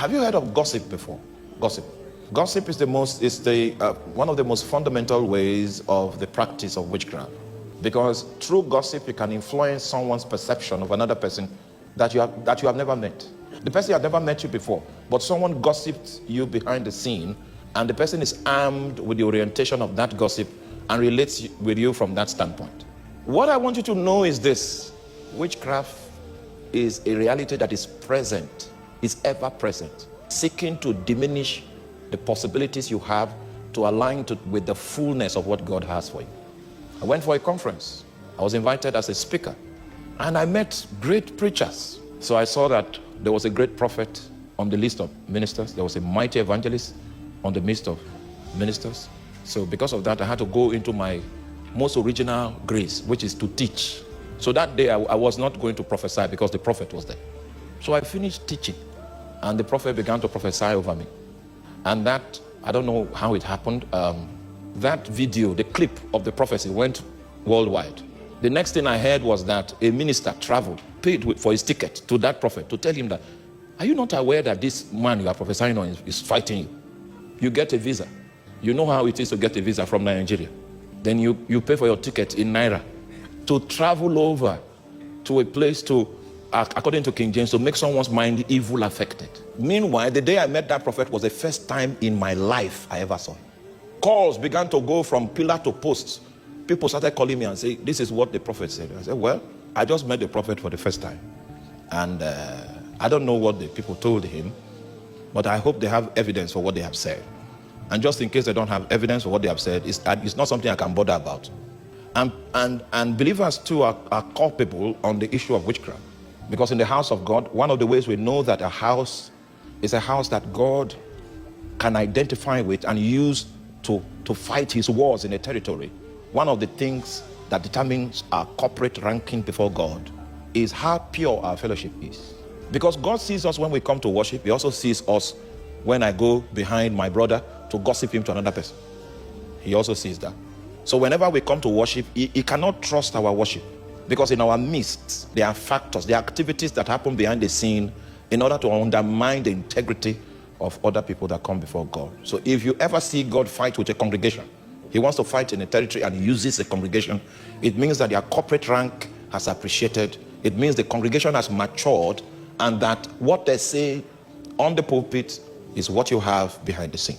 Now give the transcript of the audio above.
Have you heard of gossip before? Gossip. Gossip is one of the most fundamental ways of the practice of witchcraft. Because through gossip, you can influence someone's perception of another person that you have never met. The person had never met you before, but someone gossiped you behind the scene, and the person is armed with the orientation of that gossip and relates with you from that standpoint. What I want you to know is this: witchcraft is a reality that is present, is ever present, seeking to diminish the possibilities you have to align with the fullness of what God has for you. I went for a conference. I was invited as a speaker, and I met great preachers. So I saw that there was a great prophet on the list of ministers. There was a mighty evangelist on the list of ministers. So because of that, I had to go into my most original grace, which is to teach. So that day, I was not going to prophesy because the prophet was there. So I finished teaching, and the prophet began to prophesy over me. And that, I don't know how it happened, that video, the clip of the prophecy, went worldwide. The next thing I heard was that a minister traveled, paid for his ticket to that prophet to tell him that, are you not aware that this man you are prophesying on is fighting you? You get a visa. You know how it is to get a visa from Nigeria. Then you pay for your ticket in Naira to travel over to a place to, according to King James, to make someone's mind evil affected. Meanwhile, the day I met that prophet was the first time in my life I ever saw him. Calls began to go from pillar to post. People started calling me and saying, this is what the prophet said. I said, well, I just met the prophet for the first time. And I don't know what the people told him, but I hope they have evidence for what they have said. And just in case they don't have evidence for what they have said, it's not something I can bother about. And believers too are culpable on the issue of witchcraft. Because in the house of God, one of the ways we know that a house is a house that God can identify with and use to fight his wars in a territory. One of the things that determines our corporate ranking before God is how pure our fellowship is. Because God sees us when we come to worship. He also sees us when I go behind my brother to gossip him to another person. He also sees that. So whenever we come to worship, he cannot trust our worship. Because in our midst, there are factors, there are activities that happen behind the scene in order to undermine the integrity of other people that come before God. So if you ever see God fight with a congregation, he wants to fight in a territory and he uses a congregation, it means that their corporate rank has appreciated. It means the congregation has matured, and that what they say on the pulpit is what you have behind the scene.